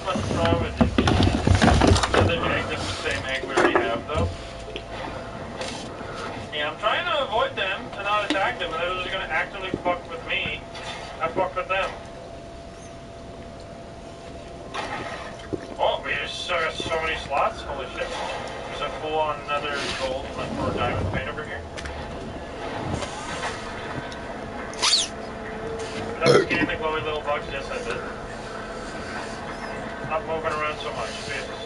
What's wrong with you? Another egg, that's the same egg we already have, though. Yeah, I'm trying to avoid them and not attack them, and they're just gonna actively fuck with me. I fuck with them. Oh, we just got so many slots? Holy shit. There's a full-on another gold for diamond paint over here. Did I scan the glowy little bugs? Yes, I did. Not moving around so much, Jesus.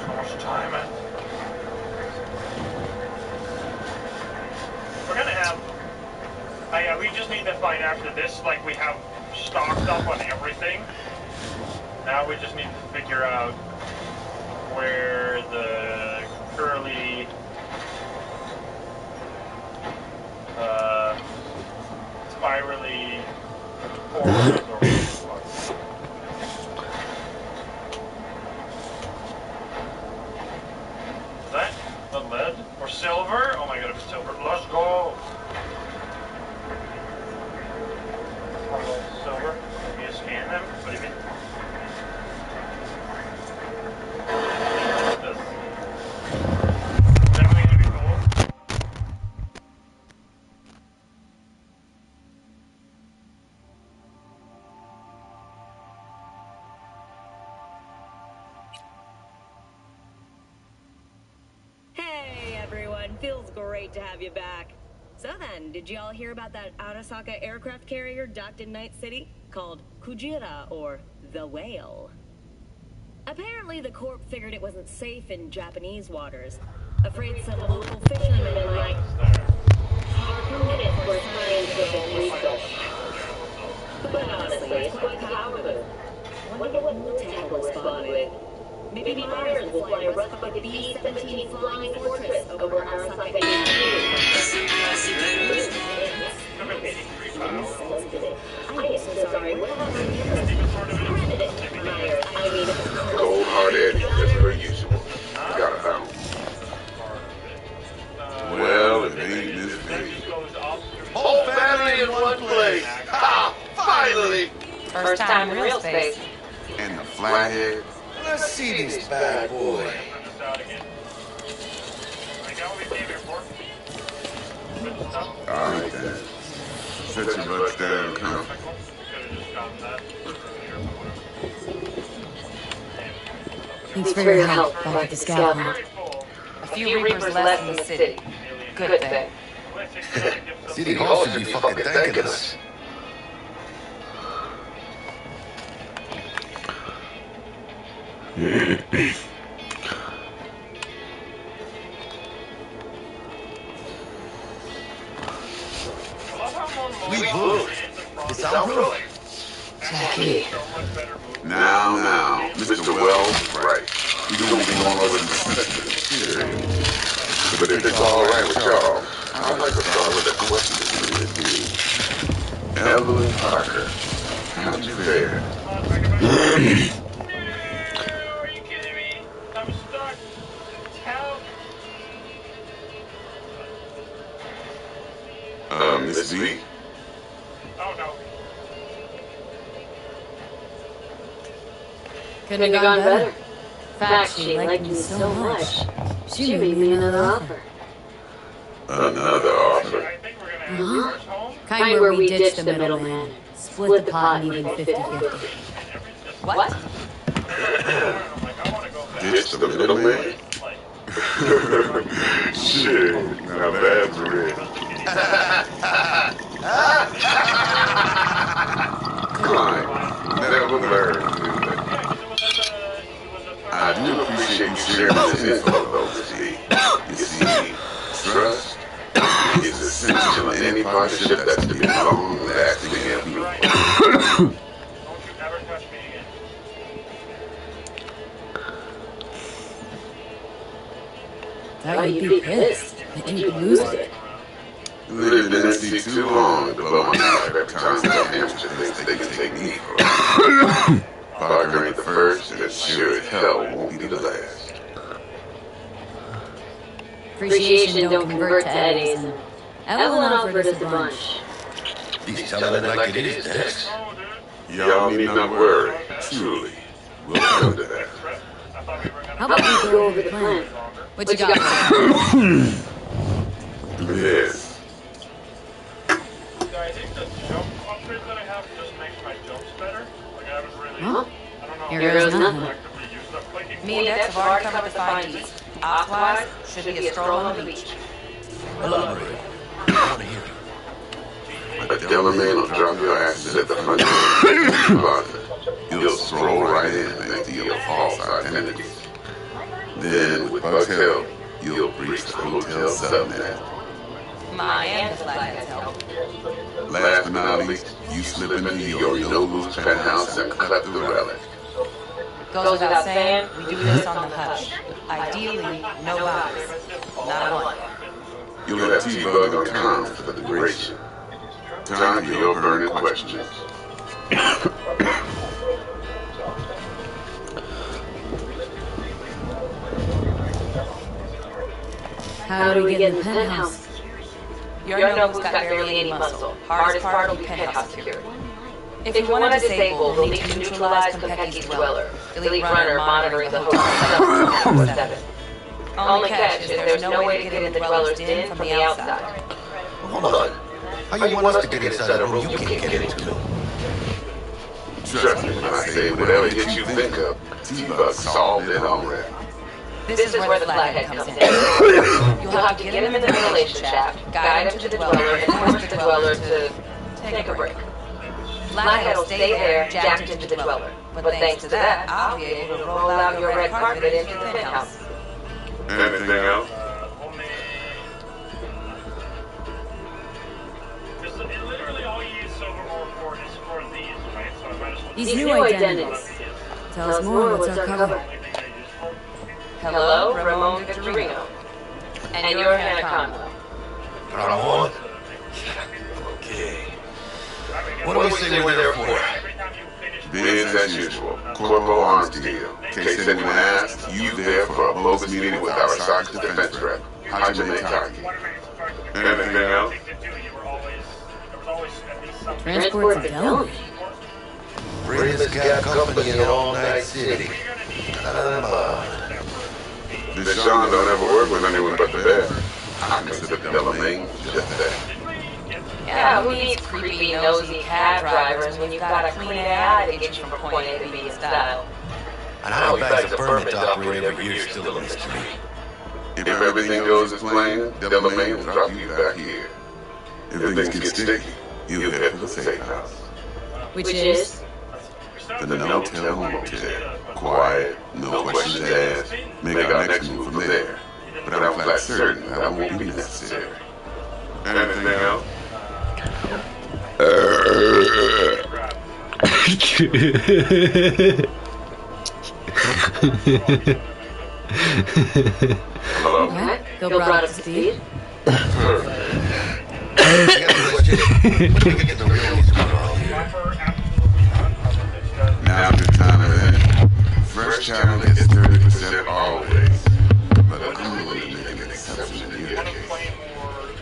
So much time, man. We're gonna have... yeah, we just need to find after this, like we have stocked up on everything. Now we just need to figure out where the curly spirally forward is that the lead or silver? Oh my god, it's silver. Let's go. Silver. Maybe you scan them. What do you mean? Hey everyone, feels great to have you back. So then, did you all hear about that Arasaka aircraft carrier docked in Night City? Called Kujira, or the Whale. Apparently the Corp figured it wasn't safe in Japanese waters. Afraid some local fishermen might... permitted for scientific research. But honestly, it's quite powerful. Wonder what Miltech will respond with. Maybe Myers will fly a Rustbucket B-17 flying fortress over Arasaka. I am so sorry. What about Myers? I mean... Cold-hearted Eddie, as per usual. Gotta bounce. Well, it ain't this big. Whole family in one place! Ha! Finally! First time in real space. And the flathead. Let's see this bad boy. Alright then. Set your butts down and come. Thanks for your help back at the scout hunt. A few Reapers less in the city. Good thing. City Hall should be fucking thanking us. Sweet book. It's our road. Jackie. Now, Mr. Wells is right. You don't be all over the city. But if it's all right with y'all, I'd like to start with a question to you. Evelyn Parker, how'd you fare? No, are you kidding me? I'm stuck. Help. Miss V? Oh no. Couldn't have gone better. In fact, she liked me so much. She made me another offer. Another offer? I think we're gonna have home. Kind where we ditched the middleman. Split the pot and even 50-50. What? Ditch the middleman? Shit, now that's rich. Climb. Never learn, do they? I do appreciate you sharing this info, though, Z. You see, trust is essential in any partnership that's to be long-lasting and beautiful. Don't you ever touch me again. Thought you'd be pissed that you'd lose it. Lived in NC too long to blow my life every time the hamster thinks they can take me for a Parker ain't the first, and it sure as hell won't be the last. Appreciation don't convert to eddies, and Evelyn offered us a bunch. He's telling it like it is, Dex. Y'all need not worry. Truly. We'll come to that. How about we go over the plan? What you got? This. Yeah, I think the jump upgrade that I have just makes my jumps better. Like, I haven't really... Huh? I don't know. Here goes nothing. Actively used that. Like, Me and Dex have already come to find these. Optimized should be a stroll on the beach. Elaborate. I want to hear you. A Delamain will drop your asses at the front door. You'll stroll right in thanks to your false identities. Then, with Buck's help, you'll breach the hotel subnet. My and the flag has helped. Last but not least, you slip into your no-lose penthouse and cut the relic. Goes without saying, we do this on the hush. Ideally, no bodies. Not one. You'll have T-Bug on time for the duration. Time for your burning questions. How do we get in the penthouse? Your Nobu's got barely any muscle. Hardest part will be penthouse security. If we want to disable, we'll need to neutralize Konpeki's dweller. Elite runner monitoring the hotel 24/7. Only catch is there's no way to get into the dweller's den from the outside. Hold on. How you want us to get inside a room you can't get into? Trust me when I say whatever hit you think of, T-Bug solved it already. This is where the flathead comes in. You'll have to get him in the ventilation shaft, guide him to the dweller, and force the dweller to take a break. Flathead will stay there, jacked into the dweller. But thanks to that, I'll be able to roll out your red carpet into the penthouse. Anything else? Only... Because literally all you use Silvermore for is for these, right? So I might as well... These new identities. Tell us more, what's our cover? Only thing I use for... Hello, Ramon Victorino. And you're Hannah Conwell. Ramon? Okay. What do we say we're there for? Biz as usual. Corporal Armstead. In case anyone asks, you there for a bogus meeting with Arasaka's defense rep, Hajime Taki. Anything else? Transport for Delaware. Bravest cab company in all Night City. Deshaun don't ever work with anyone but the best. I consider Delamain just that. Yeah, who needs creepy, nosy cab drivers when you've got a clean AI to get you from point A to B in style? And how he bags a permit to operate every year is still a mystery. If everything goes as planned, Delamain will drop you back here. If things get sticky, you'll head for the safe house. Which is? The no-tell motel. Quiet, no questions asked. Make our next move from there. But I'm flat certain that won't be necessary. Anything else? Hello? What? Bill brought up to speed? Now's the time of that. Fresh channel gets 30% always. But I'm willing to make an exception in your case.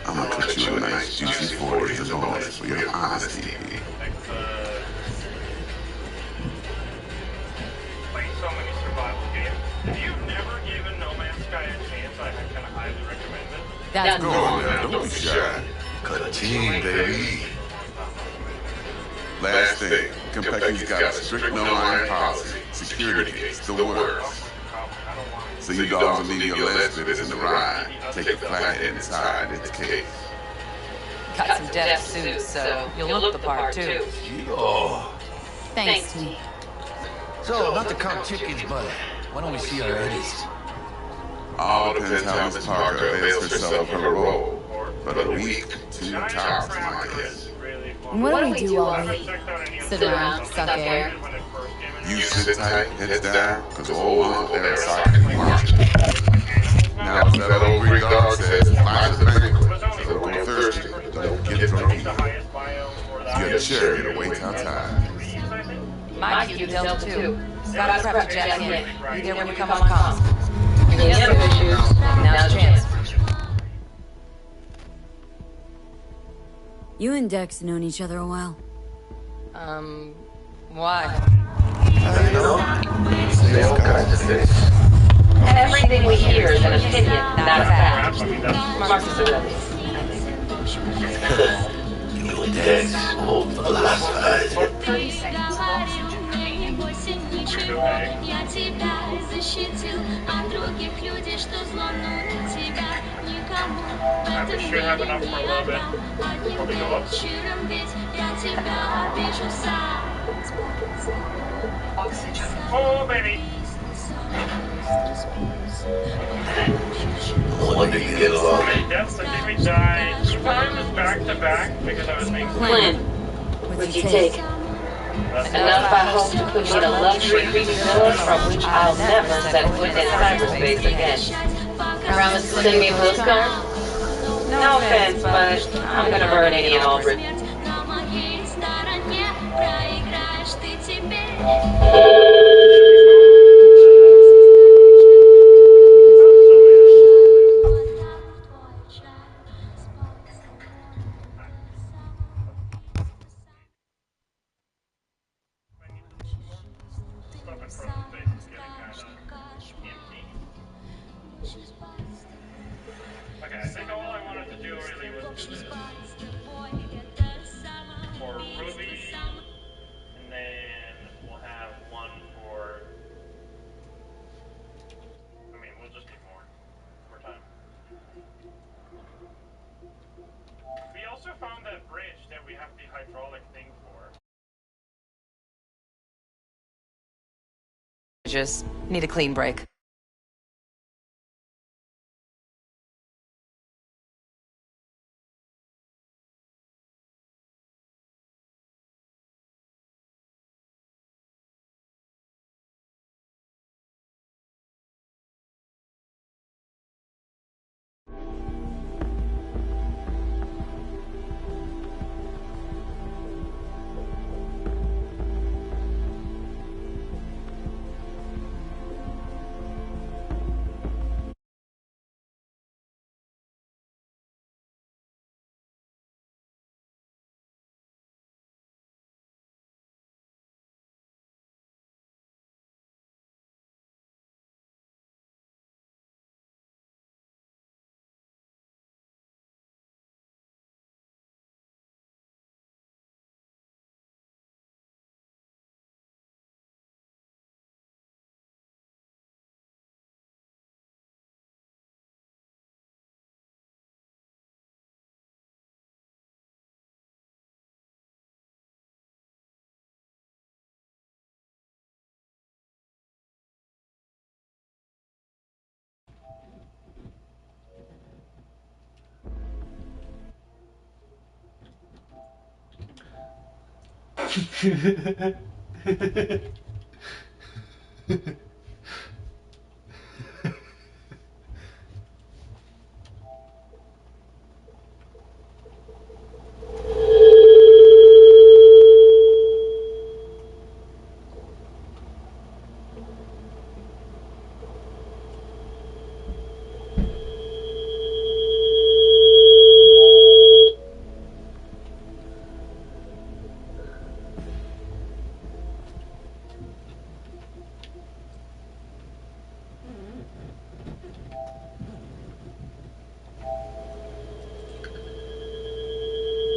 I'm gonna put you a nice juicy 40 as a bonus for your honesty. Play so many survival games. If you've never given No Man's Sky a chance, I kind of highly recommend it. That's Go on now, don't be shy. Continue, baby. Last thing, Kentucky's got a strict no-iron policy. Security gates, the worst. So you dogs will leave your less bits in the ride. Take the flathead inside its case. Got some depth suits, so you'll look the part too. Oh. thanks to me. So, not to count chickens, but why don't we see our eddies? All depends how Miss Parker avails herself of her role. But a week, 2 tops, my guess. And what do we do while we sit around, suck air? You sit tight, heads down, cause old Uncle Arasaka can march. Now, as that old Greek dog says, life is a banquet, so don't go thirsty, don't get drunk either. You got a cherry to wait our time. Mikey, you Delta 2. Gotta prep to jack in. Be there when you come on comms. Any other issues? Now's your chance. You and Dex known each other a while. Why? You know, say all kinds of things. Everything we hear is an opinion, not a fact. Marcus Aurelius. You and Dex, old philosophers. We should have enough for a little bit. Before we go up. Oh, baby. No wonder you get along. Okay, deaths, I think we died. We probably was back to back because I was being Clint, would you take? Enough, I hope, to put me in a luxury villa from which I'll never set foot in cyberspace again. Promise to send me a postcard? No offense, but I'm gonna burn any and all bridges. Stuff in front of the face is getting kind of empty. Okay, I think all I wanted to do really was do this. For Ruby, and then we'll have one for... I mean, we'll just need more time. We also found that bridge that we have the hydraulic thing for. Just need a clean break.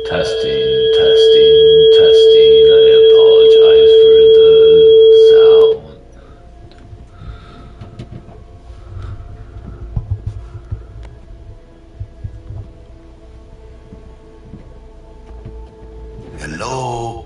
Testing, testing. I apologize for the sound. Hello?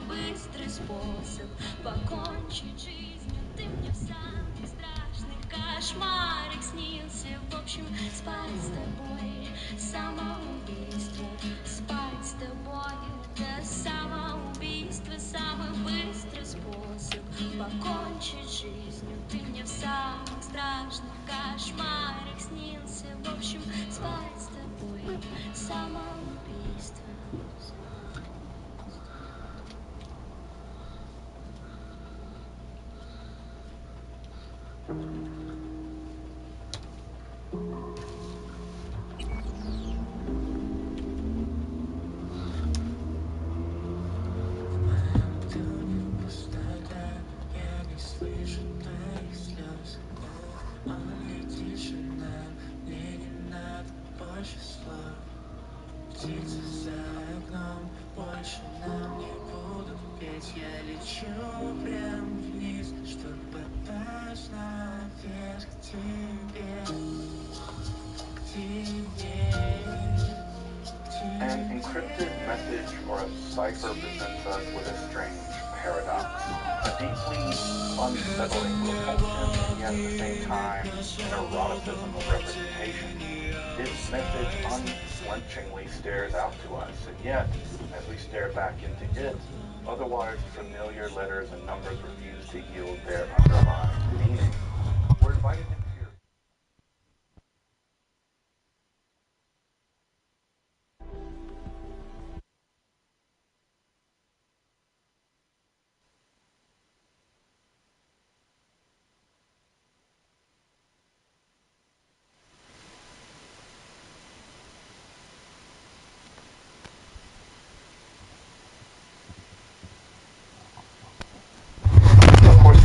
Быстрый способ покончить жизнь. Ты мне в самых страшных кошмарах снился. В общем, спать с тобой самоубийство. Спать с тобой это самоубийство. Самый быстрый покончить с жизнью. Ты мне в самых страшных кошмарах снился. В общем, спать с тобой самоубийство. Птицы за окном больше нам не будут петь. Я лечу прям вниз, чтобы попасть наверх к тебе, к тебе. An encrypted message or a cipher presents us with a strange paradox, a deeply unsettling repulsion, and yet at the same time an eroticism of representation. Its message unflinchingly stares out to us, and yet, as we stare back into it, otherwise familiar letters and numbers refuse to yield their underlying meaning. We're invited to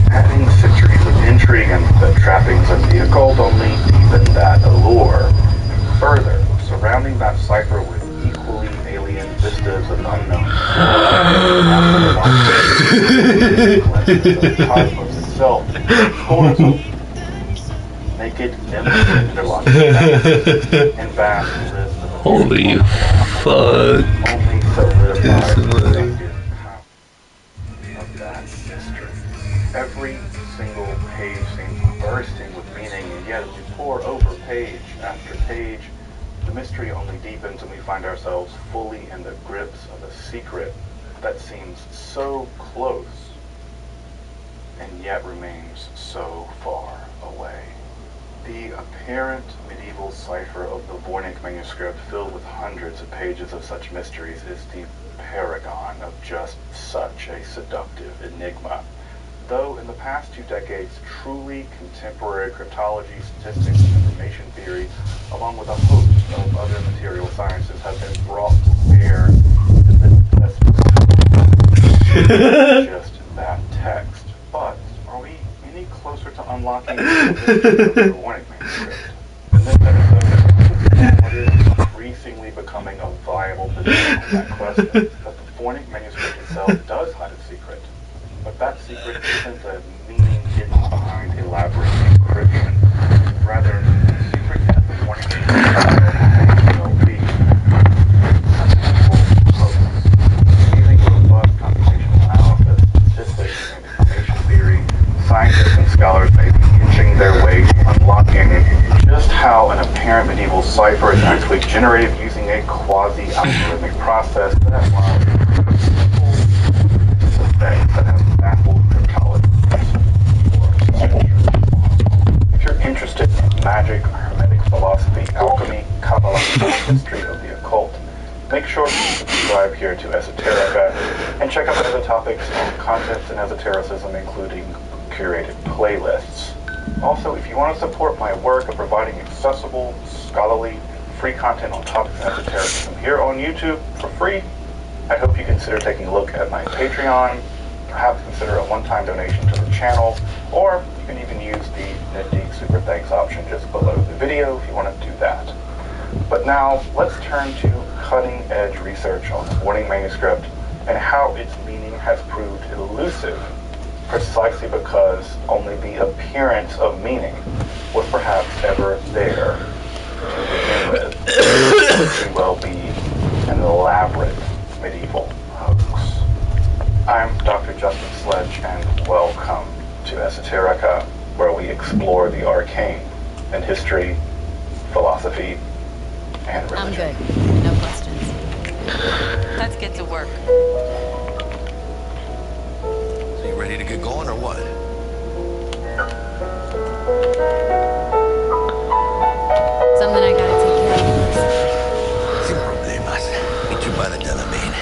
adding centuries of intrigue and the trappings of the occult only deepen that allure. Further, surrounding that cipher with equally alien vistas of unknown the cosmos itself, scores of naked interlocking and vast lists of holy fuck. only solidified of that mystery. Every single page seems bursting with meaning, and yet as we pore over page after page, the mystery only deepens and we find ourselves fully in the grips of a secret that seems so close and yet remains so far away. The apparent medieval cipher of the Voynich manuscript, filled with hundreds of pages of such mysteries, is the paragon of just such a seductive enigma. Though in the past 2 decades, truly contemporary cryptology, statistics, and information theory, along with a host of other material sciences, have been brought to bear just that text. But are we any closer to unlocking the mystery of the Voynich manuscript? In this episode, what is increasingly becoming a viable position on that question, that the Voynich manuscript itself does hide a secret. But that secret isn't a meaning hidden behind elaborate encryption. Rather, the secret is the Voynich manuscript will be using robust computational analysis, statistics, and information theory, scientists and scholars may be inching their way to unlocking just how an apparent medieval cipher is actually generated using a quasi-algorithmic process that, while that have baffled cryptologists for centuries. If you're interested in magic, hermetic philosophy, alchemy, Kabbalah, and the history of the occult, make sure to subscribe here to Esoterica and check out other topics on contents and esotericism, including curated playlists. Also, if you want to support my work of providing accessible, scholarly, free content on topics of esotericism here on YouTube for free, I hope you consider taking a look at my Patreon, perhaps consider a one-time donation to the channel, or you can even use the nifty super thanks option just below the video if you want to do that. But now, let's turn to cutting-edge research on the Voynich manuscript and how its meaning has proved elusive, precisely because only the appearance of meaning was perhaps ever there to begin with. It could well be an elaborate medieval hoax. I'm Dr. Justin Sledge, and welcome to Esoterica, where we explore the arcane in history, philosophy, and religion. I'm good. No questions. Let's get to work. So you ready to get going or what? Something I gotta take care of. Sin problemas. Meet you by the Delamain.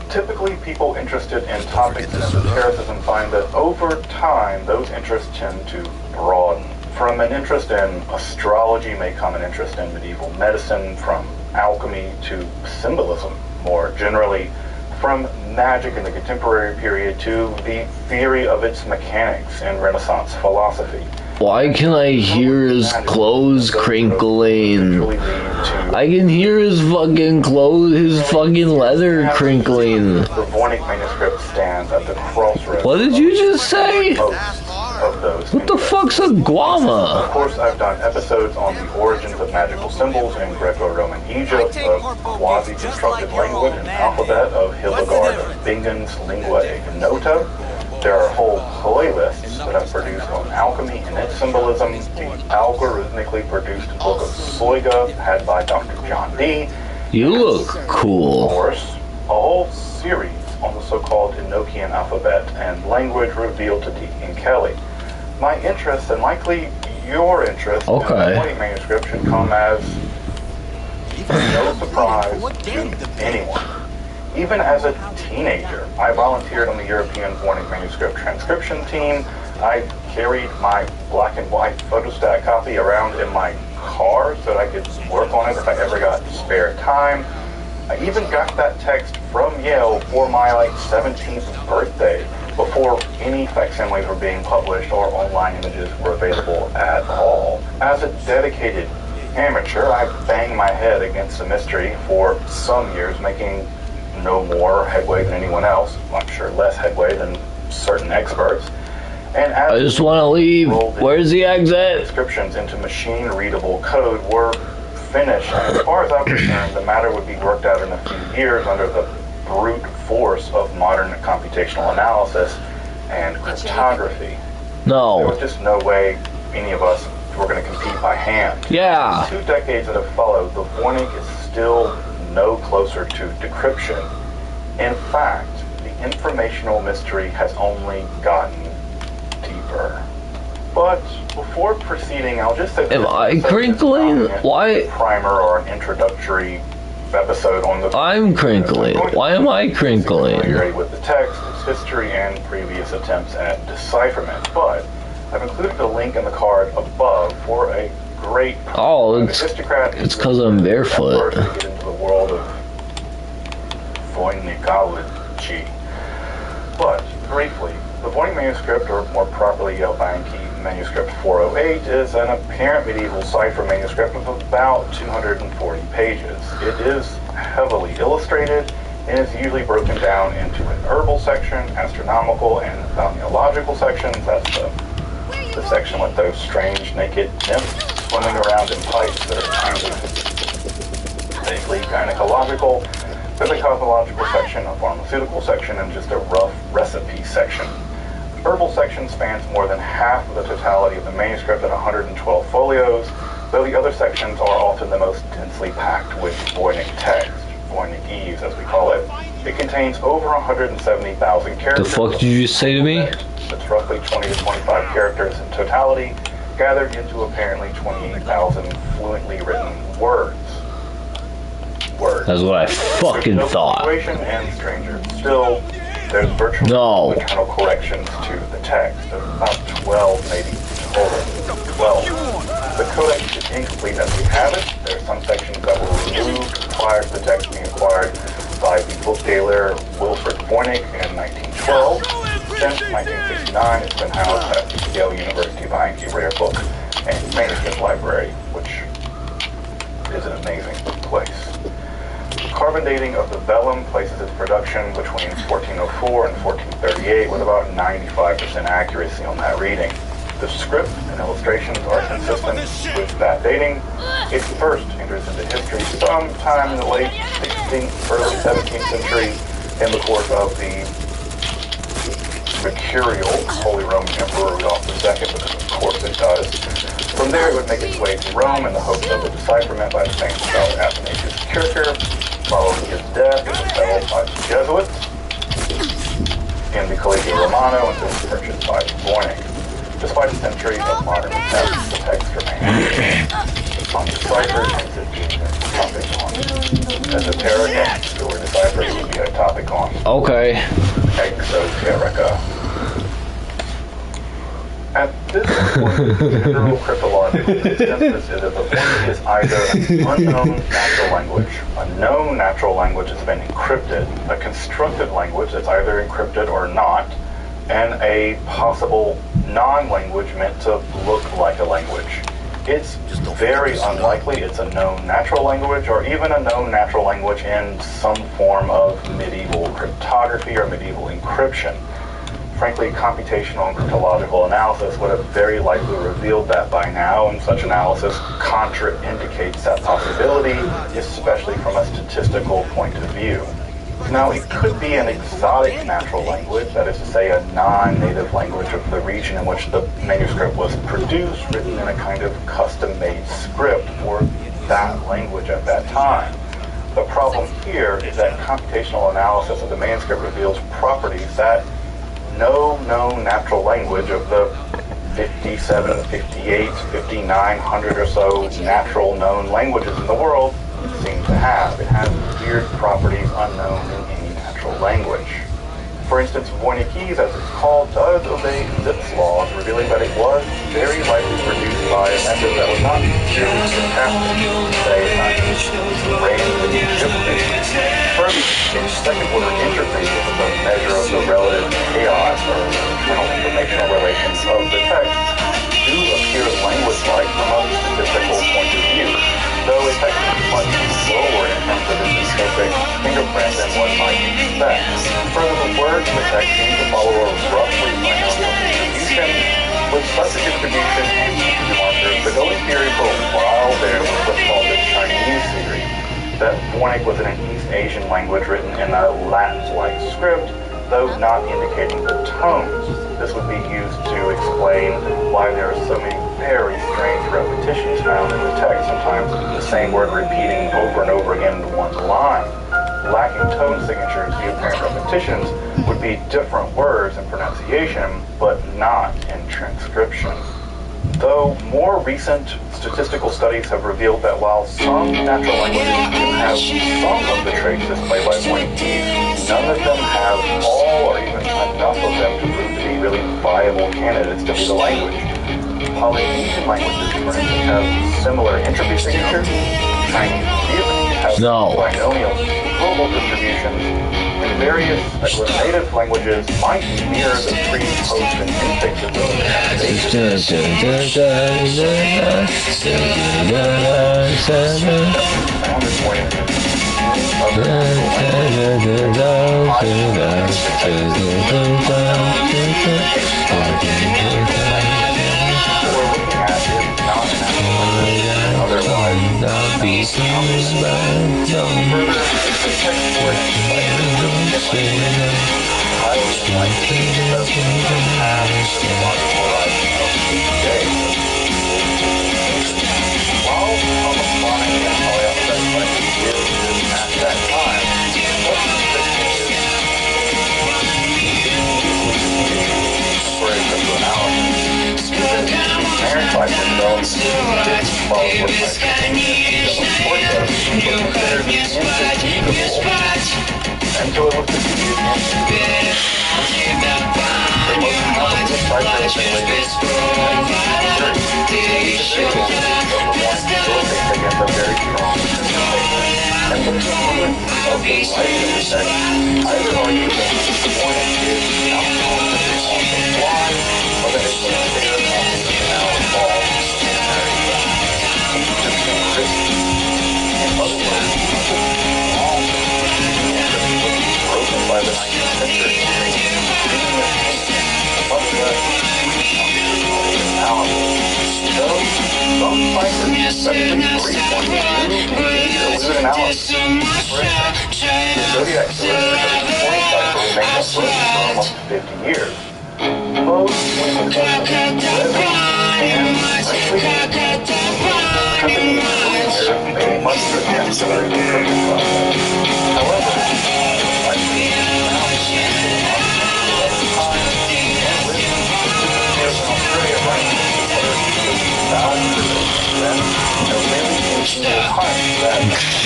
Typically, people interested in topics in esotericism find that over time, those interests tend to broaden. From an interest in astrology may come an interest in medieval medicine, from alchemy to symbolism more generally, from magic in the contemporary period to the theory of its mechanics in Renaissance philosophy. Why can I hear his clothes crinkling? I can hear his fucking clothes, his fucking leather crinkling. The Voynich manuscript stands at the crossroads. What did you just say? Of those. What the fuck's a guama? Of course, I've done episodes on the origins of magical symbols in Greco-Roman Egypt, of quasi-constructed language and alphabet of Hildegard of Bingen's Lingua Ignota. There are whole playlists that I've produced on alchemy and its symbolism, the algorithmically produced book of Soiga, had by Dr. John Dee. You look cool. Of course, a whole series on the so-called Enochian alphabet and language revealed to Dee and Kelly. My interest, and likely your interest, in the Voynich manuscript should come as no surprise to anyone. Even as a teenager, I volunteered on the European Voynich manuscript transcription team. I carried my black and white photostat copy around in my car so that I could work on it if I ever got spare time. I even got that text from Yale for my 17th birthday before any facsimiles were being published or online images were available at all. As a dedicated amateur, I banged my head against the mystery for some years, making no more headway than anyone else. I'm sure less headway than certain experts. And as I just want to leave. Where's the exit? Descriptions into machine-readable code were finished. And as far as I'm concerned, the matter would be worked out in a few years under the brute force of modern computational analysis and cryptography. No. There was just no way any of us were going to compete by hand. Yeah. In the 2 decades that have followed, the Voynich is still no closer to decryption. In fact, the informational mystery has only gotten deeper. But before proceeding, I'll just say, am I crinkling? Why? Primer or an introductory episode on the. I'm crinkling. Why am I crinkling? With the text, its history, and previous attempts at decipherment. But I've included a link in the card above for a great. Oh, it's because I'm barefoot. To get into the world of Voynichology. But briefly, the Voynich manuscript, or more properly Yale Bianchi manuscript 408, is an apparent medieval cipher manuscript of about 240 pages. It is heavily illustrated and is usually broken down into an herbal section, astronomical, and balneological sections. That's the section with those strange naked nymphs swimming around in pipes that are kind of vaguely gynecological. There's a cosmological section, a pharmaceutical section, and just a rough recipe section. The herbal section spans more than half of the totality of the manuscript at 112 folios, though the other sections are often the most densely packed with Voynich text, Voynichese as we call it. It contains over 170,000 characters. The fuck did you just say to me? It's roughly 20 to 25 characters in totality, gathered into apparently 28,000 fluently written words. That's what I fucking thought. And stranger still, there's virtually no internal corrections to the text. There's about 12 maybe total. 12. The codex is incomplete as we have it. There are some sections that were removed prior to the text being acquired by the book dealer Wilfrid Voynich in 1912. Since 1969, it's been housed at the Yale University Bianchi Rare Book and Manuscript Library, which is an amazing place. Carbon dating of the vellum places its production between 1404 and 1438 with about 95% accuracy on that reading. The script and illustrations are consistent with that dating. It first enters into history sometime in the late 16th, early 17th century in the course of the mercurial Holy Roman Emperor Rudolph II, because of course it does. From there it would make its way to Rome in the hopes of a decipherment by the famous scholar Athanasius Kircher. Following his death, it was settled by the Jesuits in the Collegio Romano until it was purchased by Voynich. Despite centuries of modern attempts, the text remains undeciphered, hence it being a topic on esoterica, the word deciphered would be a topic on Okay. exoterica. At this point, the general cryptological consensus is that the Voynich is either an unknown natural language, a known natural language that's been encrypted, a constructed language that's either encrypted or not, and a possible non-language meant to look like a language. It's very unlikely it's a known natural language or even a known natural language in some form of medieval cryptography or medieval encryption. Frankly, computational and cryptological analysis would have very likely revealed that by now, and such analysis contraindicates that possibility, especially from a statistical point of view. Now, it could be an exotic natural language, that is to say, a non-native language of the region in which the manuscript was produced, written in a kind of custom-made script for that language at that time. The problem here is that computational analysis of the manuscript reveals properties that no known natural language of the 57, 58, 5,900 or so natural known languages in the world seem to have. It has weird properties unknown in any natural language. For instance, Voynichese, as it's called, does obey Zipf's laws, revealing that it was very likely produced by a method that was not purely stochastic, say, not randomly shifted. Further, its second-order interface with a measure of the relative chaos or internal informational relations of the text do appear language-like from a statistical point of view, though it's actually much slower in terms of its specific fingerprint than one might expect. Further, the words in the text seem to follow a roughly binomial distribution, with such a distribution and feature markers. The going theory for a while there was what's called the Chinese theory, that Voynich was in an East Asian language written in a Latin-like script, though not indicating the tones. This would be used to explain why there are so many very strange repetitions found in the text, sometimes the same word repeating over and over again in one line. Lacking tone signatures, the apparent repetitions would be different words in pronunciation, but not in transcription. Though more recent statistical studies have revealed that while some natural languages do have some of the traits displayed by Voynich, none of them have all or even enough of them to prove to be really viable candidates to be the language. Polynesian languages, for instance, have similar entropy signatures. Chinese have binomial global distributions, and various native languages might mirror the pre, post, and infixes of the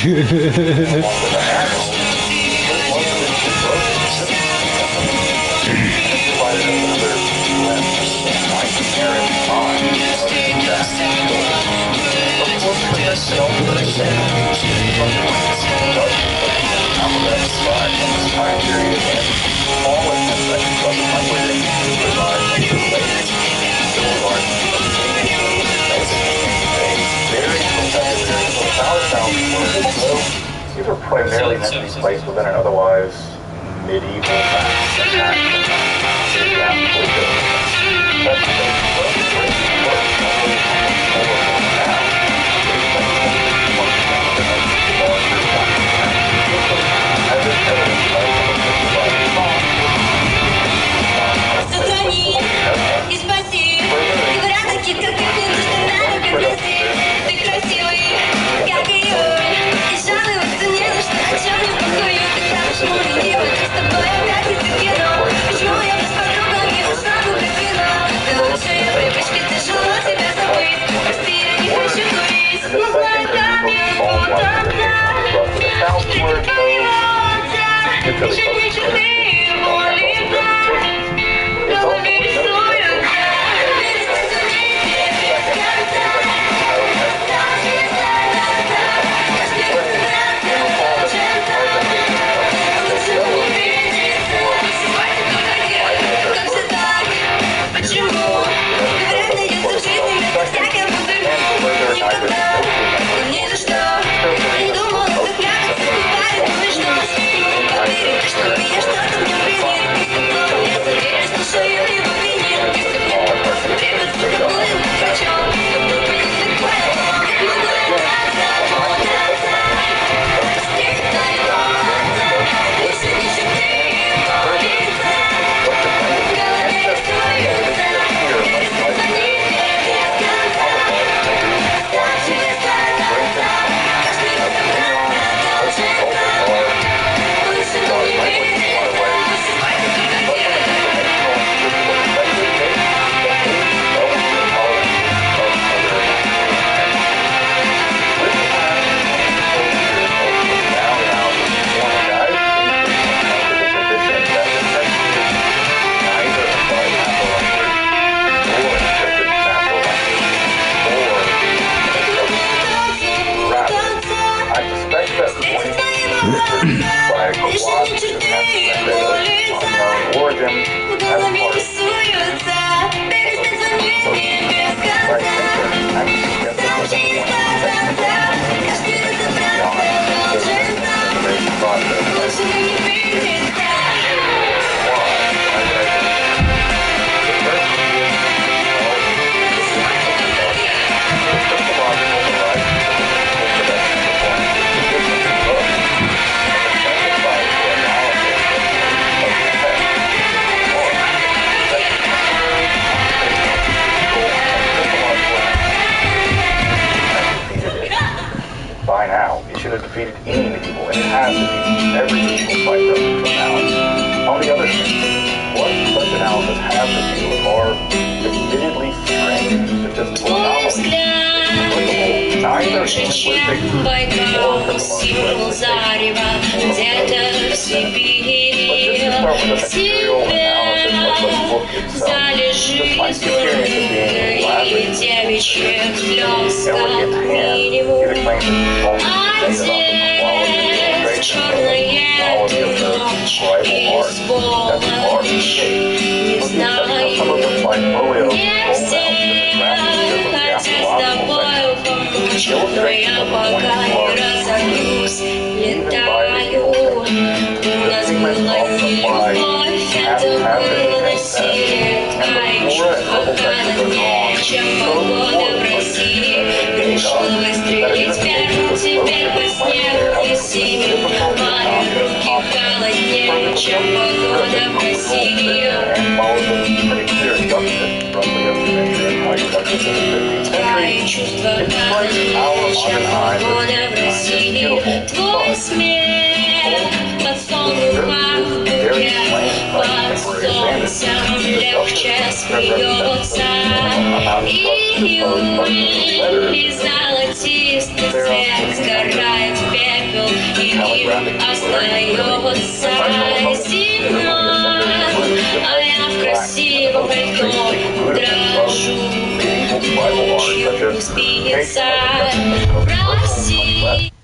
These were primarily meant to be placed within an otherwise medieval солнцем легче смеется, июль золотистый цвет сгорает в пепел, и остается зима, а я в красивом пальто дрожу, ночью не спится, Россия.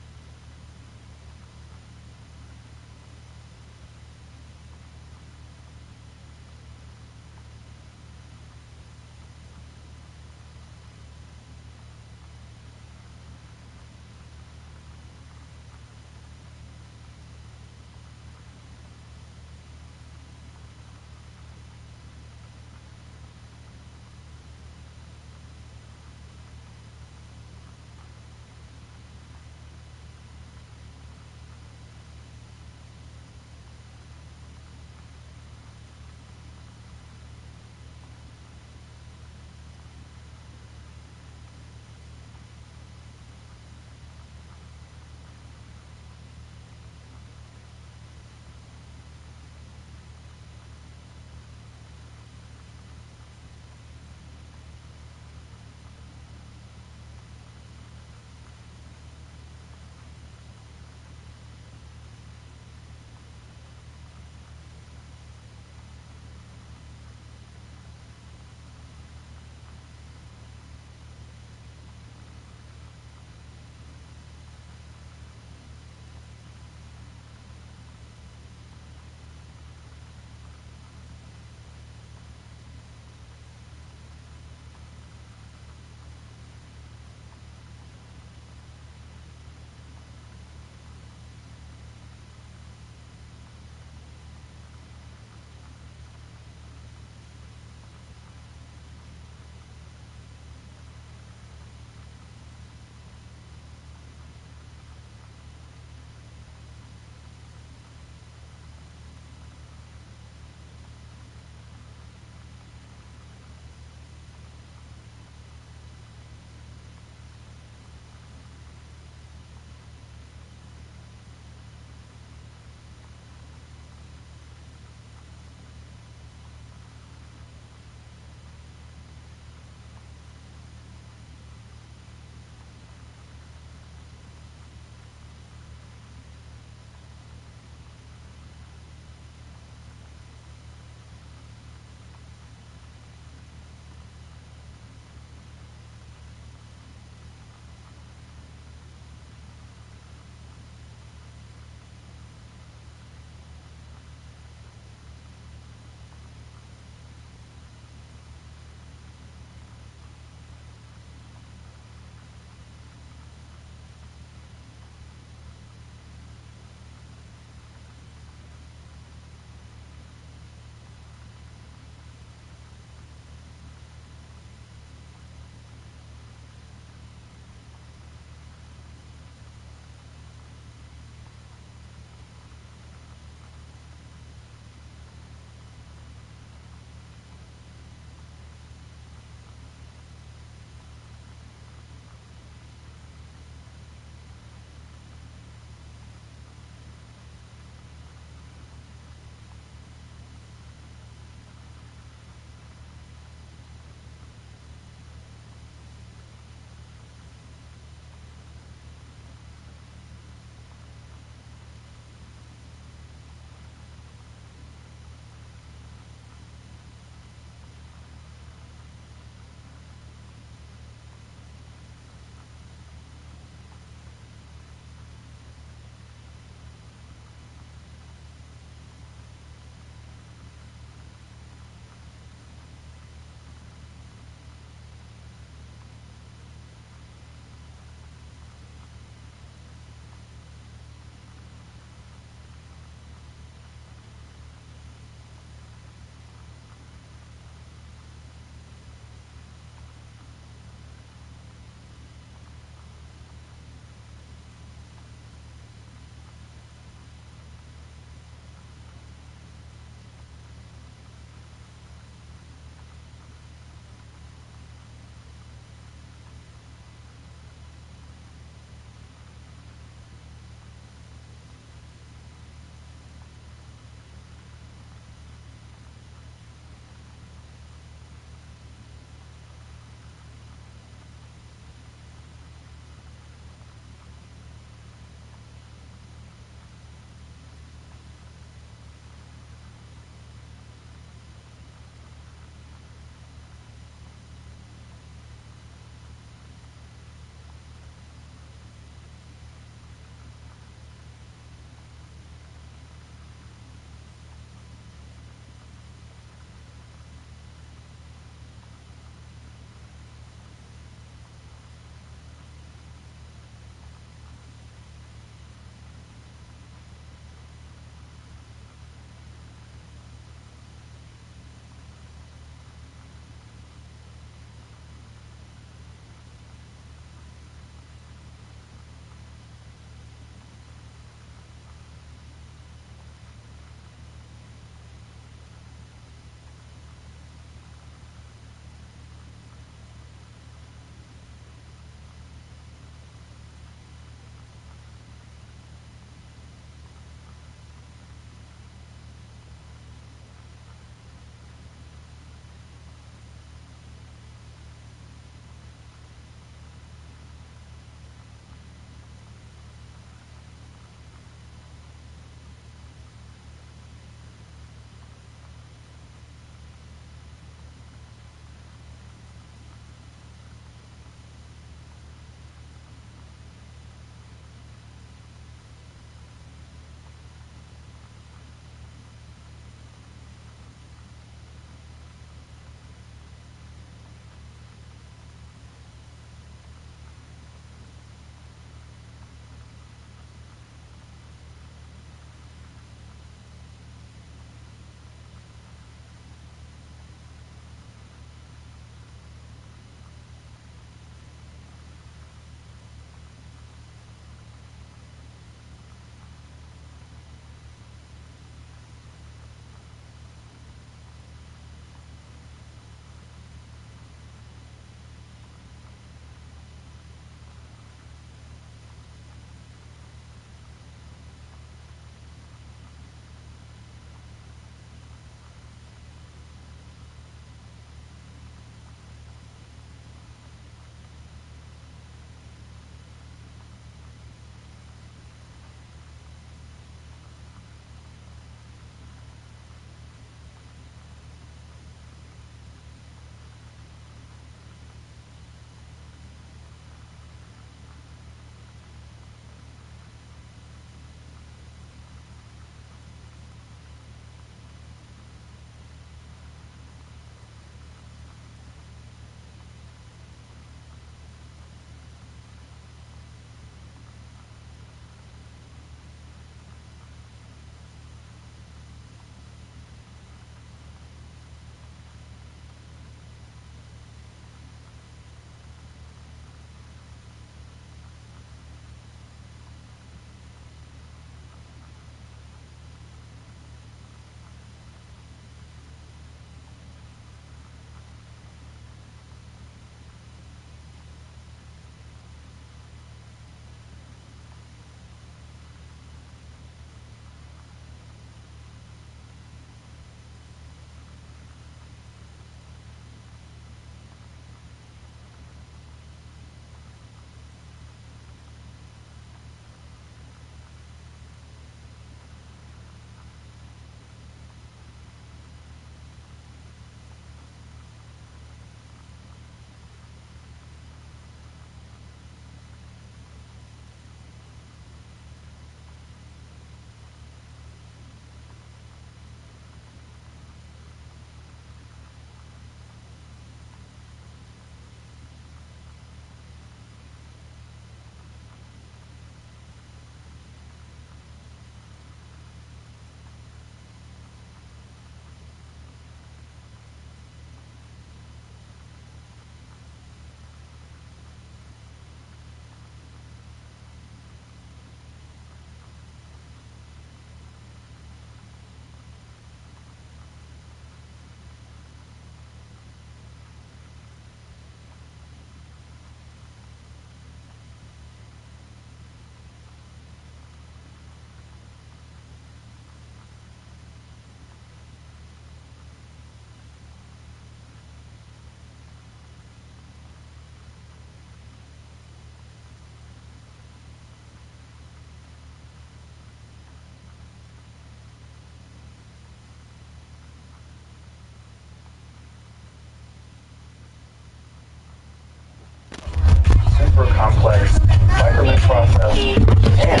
super complex Cyberman process and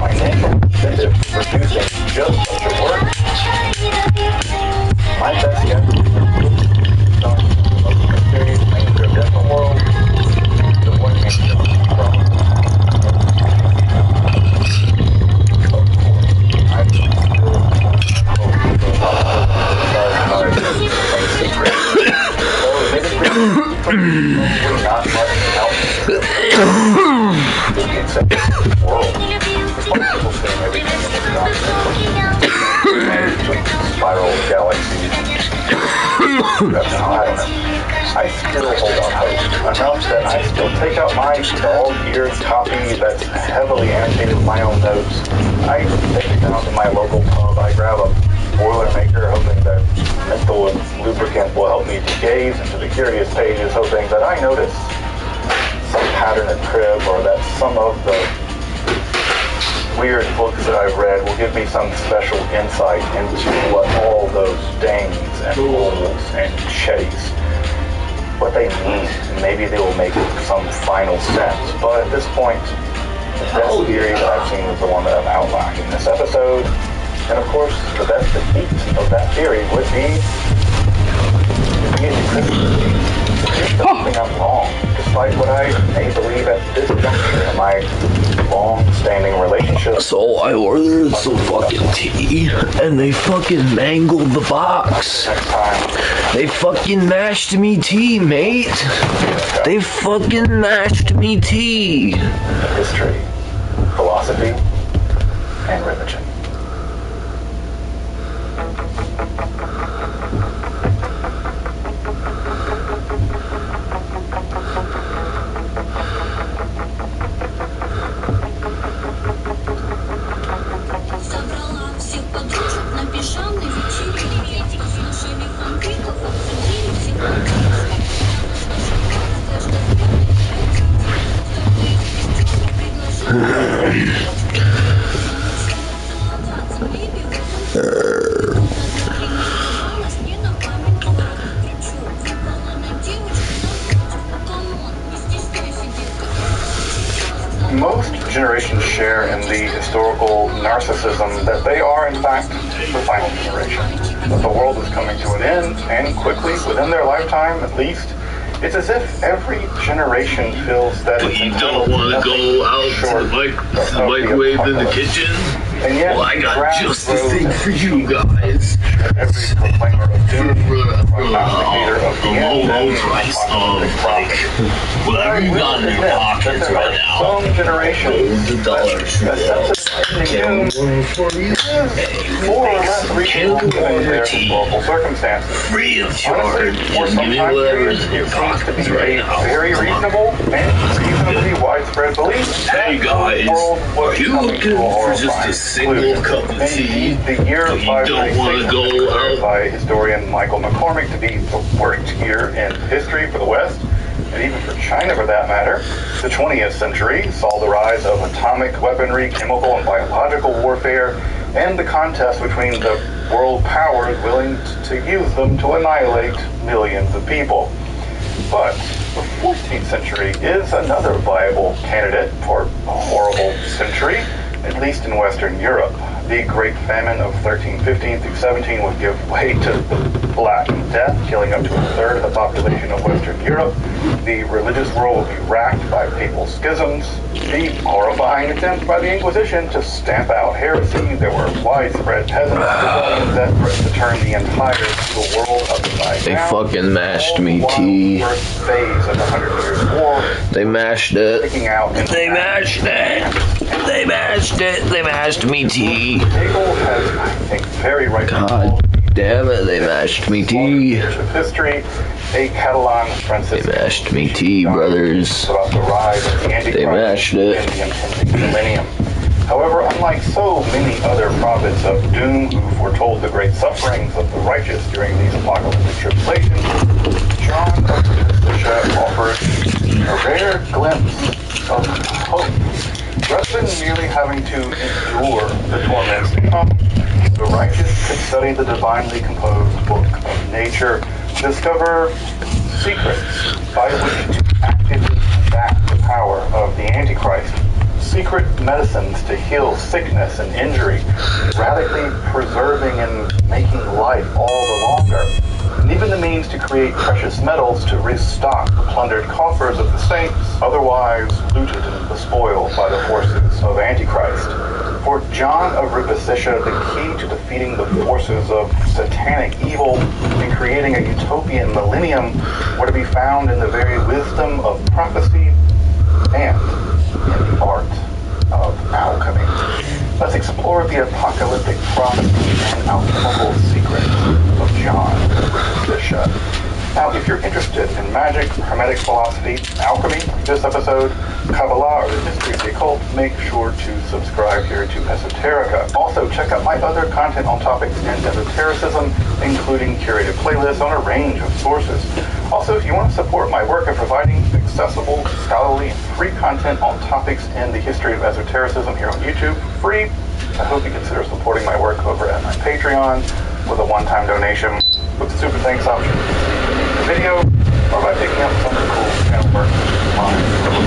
financial incentive for producing just such a work, my best guess is some of the most mysterious manuscript in the world, the one manuscript from. Not much else. Except the world. Responsible for everything in the spiral galaxies. That's how I don't know. I still hold out hope enough that I still take out my dog-eared copy that's heavily annotated with my own notes. I take it down to my local pub. I grab a Boilermaker, hoping that menthol lubricant will help me to gaze into the curious pages, hoping that I notice some pattern at crib, or that some of the weird books that I've read will give me some special insight into what all those Danes and Wolves and Chetties, what they mean. Maybe they will make some final sense. But at this point, the best theory that I've seen is the one that I've outlined in this episode. And of course, the best defeat of that theory would be here's something I'm wrong, despite what I may believe at this juncture in my long-standing relationship. So I ordered some fucking tea, and they fucking mangled the box. Next time. They fucking mashed me tea, mate. They fucking mashed me tea. History, philosophy, and religion. Most generations share in the historical narcissism that they are, in fact, the final generation. That the world is coming to an end, and quickly, within their lifetime at least. It's as if every generation feels that But it's you don't want to go out to the microwave in the kitchen? And yet, Well, I got just the thing for you guys. every proclaimer of doom, prognosticator of the end, and price prophet. whatever you got in your pockets right now. Some generations The dollars for that. doom is more or less reasonable given their historical circumstances. Free of charge. Honestly, for Just some give me time whatever's periods, in your it seems to pockets be right a now. very reasonable and reasonably widespread belief that Hey the guys, world was are you coming looking to a for just horrifying a single conclusion. cup of tea? Indeed, the year But you don't 536 wanna was go declared out? by historian Michael McCormick to be the worst year in history for the West, and even for China for that matter. The 20th century saw the rise of atomic weaponry, chemical and biological warfare, and the contest between the world powers willing to use them to annihilate millions of people. But the 14th century is another viable candidate for a horrible century, at least in Western Europe. The Great Famine of 1315 through 17 would give way to the Black Death, killing up to a third of the population of Western Europe. The religious world would be racked by papal schisms. The horrifying attempt by the Inquisition to stamp out heresy. There were widespread peasant rebellions that threatened to turn the entire feudal world upside They down. fucking mashed me All tea. the first phase of the 100 Years' War, They mashed it. taking out into They mashed it. They mashed it. They mashed me tea. Hegel has, I think, very rightly God damn it, they mashed me tea. of history, a Catalan They Franciscan mashed me tea, brothers. about the rise of the Antichrist They mashed it. in the impending millennium. However, unlike so many other prophets of doom who foretold the great sufferings of the righteous during these apocalyptic tribulations, John of Patricia offers a rare glimpse of hope. Rather than merely having to endure the torments to come, the righteous could study the divinely composed book of nature, discover secrets by which to actively combat medicines to heal sickness and injury, radically preserving and making life all the longer, and even the means to create precious metals to restock the plundered coffers of the saints, otherwise looted and despoiled by the forces of Antichrist. For John of Rupesisha, the key to defeating the forces of satanic evil and creating a utopian millennium were to be found in the very wisdom of prophecy and in the art of alchemy. Let's explore the apocalyptic prophecy and alchemical secrets of John of Rupesisha. Now, if you're interested in magic, hermetic philosophy, alchemy, this episode, Kabbalah, or the history of the occult, make sure to subscribe here to Esoterica. Also, check out my other content on topics in esotericism, including curated playlists on a range of sources. Also, if you want to support my work in providing accessible, scholarly, and free content on topics in the history of esotericism here on YouTube, free, I hope you consider supporting my work over at my Patreon with a one-time donation with the super thanks option in the video, or by picking up some of the cool channel work of mine.